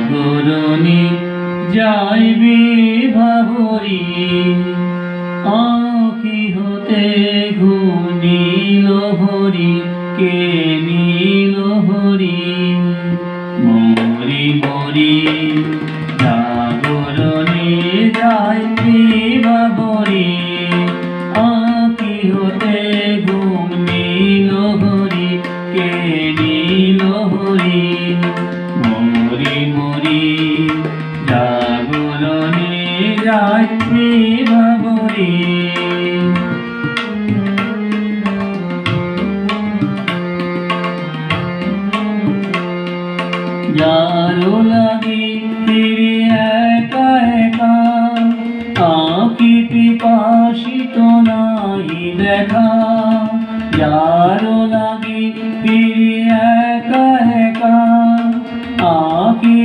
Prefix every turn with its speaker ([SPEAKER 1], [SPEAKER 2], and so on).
[SPEAKER 1] জাগরণে যাইবে ভাবরি আঁখি হতে ঘুম নীল হরি কে নীল হরি মরি মরি জাগরণে যাইবে ভাবরি আঁখি হতে ঘুম নীল হরি কে নীল হরি মরি মরি জাগরণে যাইবে ভাবরি যারো লাগে ফিরে একা একা আঁখি পিপাসিত নাই দেখা যারো লাগে ফিরে একা একা আঁখি